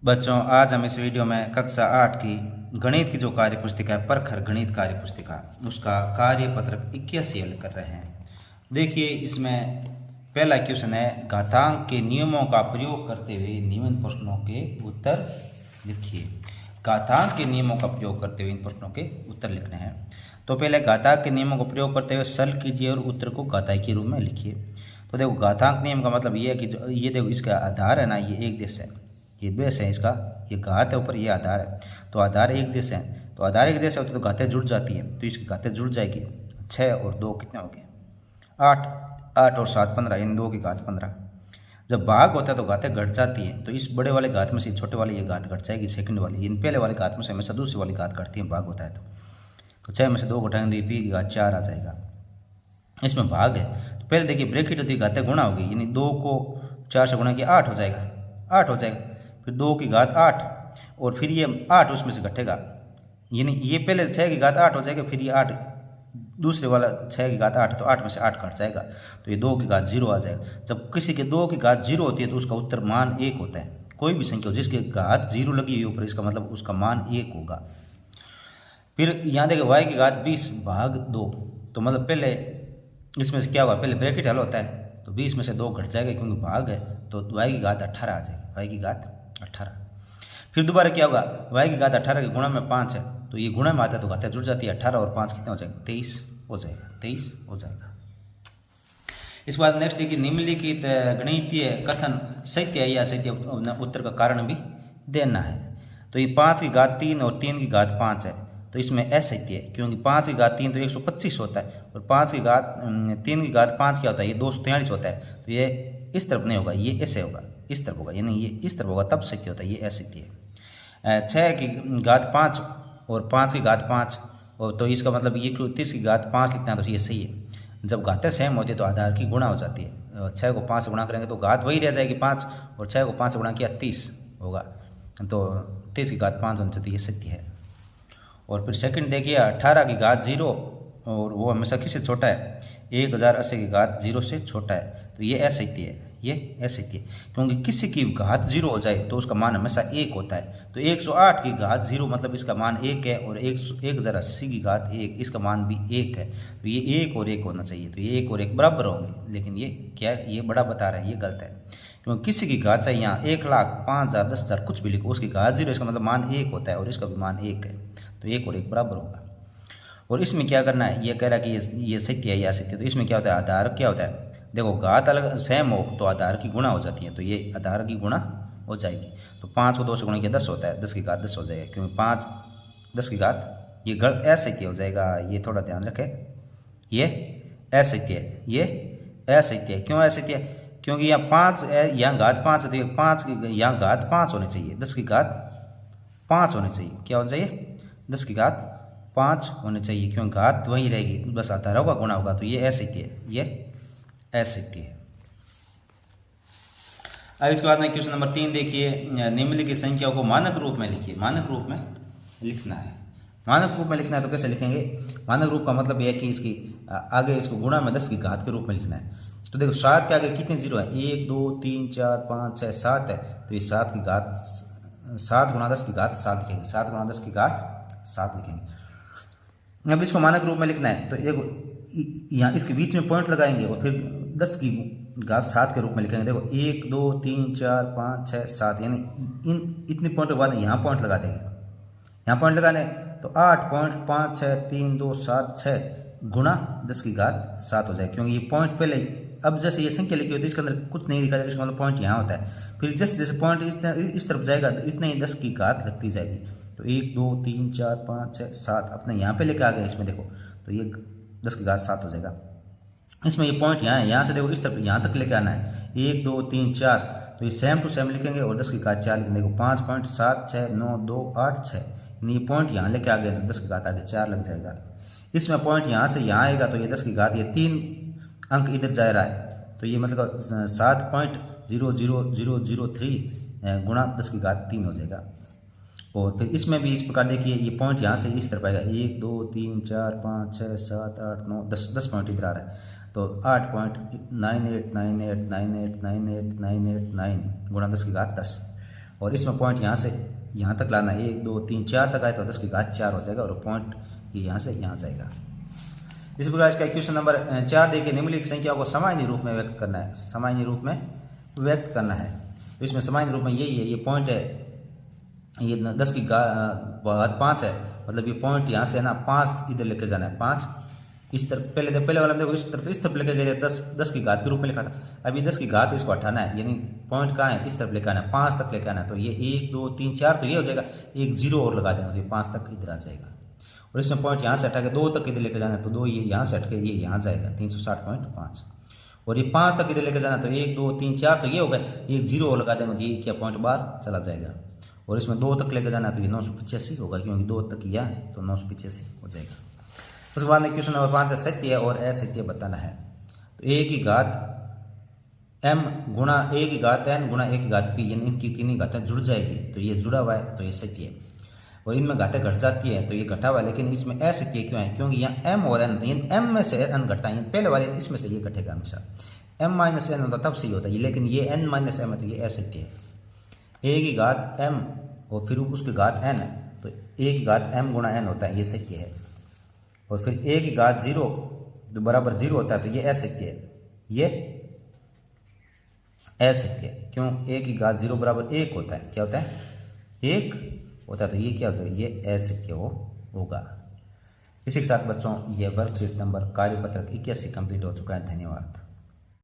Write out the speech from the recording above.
बच्चों, आज हम इस वीडियो में कक्षा 8 की गणित की जो कार्य पुस्तिका है, प्रखर गणित कार्य पुस्तिका, उसका कार्य पत्रक 81 हल कर रहे हैं। देखिए, इसमें पहला क्वेश्चन है, घातांक के नियमों का प्रयोग करते हुए निम्न प्रश्नों के उत्तर लिखिए। घातांक के नियमों का प्रयोग करते हुए इन प्रश्नों के उत्तर लिखने हैं। तो पहले घातांक के नियमों का प्रयोग करते हुए सरल कीजिए और उत्तर को घातांक के रूप में लिखिए। तो देखो, घातांक नियम का मतलब ये है कि जो ये देखो, इसका आधार है ना, ये एक जैसा है, ये बेस है इसका, ये घात है ऊपर, ये आधार है। तो आधार एक जैसे हैं, तो आधार एक जैसे होते तो घातें जुड़ जाती है, तो इसकी घातें जुड़ जाएगी। 6 और 2 कितने हो गए? 8। 8 और 7 15, इन 2 की घात 15। जब भाग होता है तो घातें घट जाती हैं, तो इस बड़े वाले घात में से छोटे वाली ये घात घट जाएगी, सेकंड वाली। इन पहले वाले घात में से हमेशा दूसरी वाली घात घटती है, भाग होता है तो 6 में से 2 घटाएंगे तो पी की घात 4 आ जाएगा। इसमें भाग है तो पहले देखिए, ब्रैकेट होती है, घातें गुणा होगी, यानी 2 को 4 से गुणा किया 8 हो जाएगा, 8 हो जाएगा। फिर 2 की घात 8 और फिर ये 8 उसमें से घटेगा, यानी ये पहले 6 की घात 8 हो जाएगा, फिर ये 8 दूसरे वाला 6 की घात 8, तो 8 में से 8 घट जाएगा, तो ये 2 की घात 0 आ जाएगा। जब किसी के 2 की घात 0 होती है तो उसका उत्तर मान 1 होता है। कोई भी संख्या हो जिसके घात 0 लगी हुई ऊपर, इसका मतलब उसका मान 1 होगा। फिर यहाँ देखिए, y की घात 20 भाग 2, तो मतलब पहले इसमें से क्या हुआ, पहले ब्रैकेट हल होता है तो 20 में से 2 घट जाएगा क्योंकि भाग है, तो y की घात 18 आ जाएगी, y की घात 18। फिर दोबारा क्या होगा, y की घात 18 के गुणा में 5 है, तो ये गुणा में आता है तो घातें जुड़ जाती है। 18 और 5 कितना हो जाएगा? 23 हो जाएगा, 23 हो जाएगा। इसके बाद नेक्स्ट देखिए, निम्नलिखित गणितीय कथन सत्य है या असत्य, उत्तर का कारण भी देना है। तो ये 5 की घात 3 और 3 की घात 5 है, तो इसमें असत्य है क्योंकि 5 की घात 3 तो 125 होता है, और 5 की घात 3 की घात 5 क्या होता है? ये 243 होता है, तो ये इस तरफ नहीं होगा, ये ऐसे होगा, इस तरफ होगा, यानी ये इस तरफ होगा, तब सत्य होता है, ये असत्य है। 6 की घात 5 और 5 की घात 5, और तो इसका मतलब ये 30 की घात 5 लिखना है, तो ये सही है। जब घातें सेम होती है तो आधार की गुणा हो जाती है। 6 को 5 से गुणा करेंगे तो घात वही रह जाएगी 5, और 6 को 5 से गुणा किया 30 होगा, तो 30 की घात 5 होनी चाहिए, ये सत्य है। और फिर सेकंड देखिए, 18 की घात 0, और वो हमेशा किससे छोटा है? 1080 की घात 0 से छोटा है, तो ये असत्य है, ये असत्य है क्योंकि किसी की घात 0 हो जाए तो उसका मान हमेशा 1 होता है। तो 108 की घात 0 मतलब इसका मान 1 है, और 1080 की घात 1 इसका मान भी 1 है, तो ये 1 और 1 होना चाहिए, तो ये 1 और 1 बराबर होंगे, लेकिन ये क्या है, ये बड़ा बता रहा है, ये गलत है क्योंकि किसी की घात चाहिए, यहाँ 1,00,000 5,000 10,000 कुछ भी लिखो, उसकी घात 0, इसका मतलब मान 1 होता है, और इसका भी मान 1 है, तो 1 और 1 बराबर होगा। और इसमें क्या करना है, ये कह रहा है कि ये सत्य है या असत्य, तो इसमें क्या होता है, आधार क्या होता है? देखो, घात अलग सेम हो तो आधार की गुणा हो जाती है, तो ये आधार की गुणा हो जाएगी। तो 5 को 2 से गुणा किया 10 होता है, 10 की घात 10 हो जाएगा, क्योंकि 5 10 की घात, ये गलत असत्य हो जाएगा, ये थोड़ा ध्यान रखें, ये असत्य है, ये असत्य है। क्यों असत्य है? क्योंकि यहाँ 5 यहाँ घात 5 है, तो ये 5 की यहाँ घात 5 होनी चाहिए, 10 की घात 5 होनी चाहिए, क्या होना चाहिए? 10 की घात 5 होनी चाहिए, क्यों घात वही रहेगी, बस आधार होगा, गुणा होगा, तो ये असत्य है, ये असत्य है। अब इसके बाद में क्वेश्चन नंबर 3 देखिए, निम्नलिखित संख्याओं को मानक रूप में लिखिए। मानक रूप में लिखना है, मानक रूप में लिखना है तो कैसे लिखेंगे? मानक रूप का मतलब यह है कि इसकी आगे इसको गुणा में 10 की घात के रूप में लिखना है। तो देखो, 7 के आगे कितने जीरो है? 1 2 3 4 5 6 7 है, तो ये 7 की घात 7 गुणा 10 की घात 7 लिखेंगे, 7 गुणा 10 की घात 7 लिखेंगे। अब इसको मानक रूप में लिखना है, तो देखो यहाँ इसके बीच में पॉइंट लगाएंगे और फिर 10 की घात 7 के रूप में लिखेंगे। देखो 1 2 3 4 5 6 7, यानी इन इतने पॉइंट के बाद यहाँ पॉइंट लगा देंगे, यहाँ पॉइंट लगाने तो 8.56327 गुणा 10 की घात 7 हो जाए, क्योंकि ये पॉइंट पहले, अब जैसे ये संख्या लिखी होती है इसके अंदर कुछ नहीं लिखा जाएगा, इसका मतलब पॉइंट यहाँ होता है। फिर जैसे जैसे पॉइंट इस तरफ जाएगा इतने ही 10 की घात लगती जाएगी, तो 1 2 3 4 5 6 7 अपने यहाँ पे लेके आ गए इसमें, देखो तो ये 10 की घात 7 हो जाएगा। इसमें ये पॉइंट यहाँ है, यहाँ से देखो इस तरफ यहाँ तक लेके आना है, 1 2 3 4, तो ये सेम टू सेम लिखेंगे और 10 की घात 4 लिखेंगे। देखो 5.76928 ये पॉइंट यहाँ लेके आ गए तो 10 की घात आगे 4 लग जाएगा। इसमें पॉइंट यहाँ से यहाँ आएगा तो ये 10 की घात, ये 3 अंक इधर जा रहा है, तो ये मतलब 7.00003 गुणा 10 की घात 3 हो जाएगा। और फिर इसमें भी इस प्रकार देखिए, ये पॉइंट यहाँ से इस तरफ आएगा, 1 2 3 4 5 6 7 8 9 10 पॉइंट इधर आ रहा है, तो 8.9898989898 गुणा 10 की घात 10। और इसमें पॉइंट यहाँ से यहाँ तक लाना, 1 2 3 4 तक आए तो 10 की घात 4 हो जाएगा, और पॉइंट ये यहाँ से यहाँ जाएगा। इसी प्रकार इसका क्वेश्चन नंबर 4 देखिए, निम्नलिखित संख्याओं को सामान्य रूप में व्यक्त करना है, सामान्य रूप में व्यक्त करना है। तो इसमें सामान्य रूप में यही है, ये पॉइंट है, ये 10 की घात 5 है, मतलब ये पॉइंट यहाँ से है ना 5 इधर लेके जाना है, 5 इस तरफ, पहले वाला में देखो इस तरफ लेके गए थे, 10 की घात के रूप में लिखा था। अभी 10 की घात इसको हटाना है, यानी पॉइंट कहाँ है, इस तरफ लेके आना है, 5 तक लेके आना है। तो ये 1 2 3 4 तो ये हो जाएगा, एक 0 और लगा देंगे तो ये 5 तक इधर आ जाएगा। और इसमें पॉइंट यहाँ से हटा के 2 तक इधर लेके जाना है, तो 2 ये यहाँ से हट के ये यहाँ जाएगा 360.5। और ये 5 तक इधर लेके जाना है, तो 1 2 3 4 तो ये हो गया, एक 0 और लगा देंगे तो ये क्या पॉइंट बाहर चला जाएगा। और इसमें 2 तक लेके जाना है तो ये 985 होगा, क्योंकि 2 तक यह है तो 985 हो जाएगा। उसके बाद में क्वेश्चन नंबर 5 है, सत्य और असत्य बताना है। तो a की घात m गुणा a की घात n गुणा a की घात p, यानी इनकी तीनों घातें जुड़ जाएगी, तो ये जुड़ा हुआ है तो ये सत्य है। और इनमें घातें घट जाती है तो ये घटा हुआ है, लेकिन इसमें असत्य क्यों है, क्योंकि यहाँ m और n, m में से n घटता है, पहले वाले इसमें से ये घटेगा हमेशा। m माइनस n होता तब सही होता है, लेकिन ये n माइनस m है तो ये असत्य है। a की घात m और फिर उसकी घात n, तो a की घात m गुणा n होता है, ये सत्य है। और फिर a की घात 0 बराबर 0 होता है तो ये असत्य है, ये असत्य है। क्यों, a की घात 0 बराबर 1 होता है, क्या होता है 1 होता है, तो ये क्या हो जाएगा, ये असत्य होगा। इसी के साथ बच्चों ये वर्कशीट नंबर कार्यपत्रक 81 कंप्लीट हो चुका है। धन्यवाद।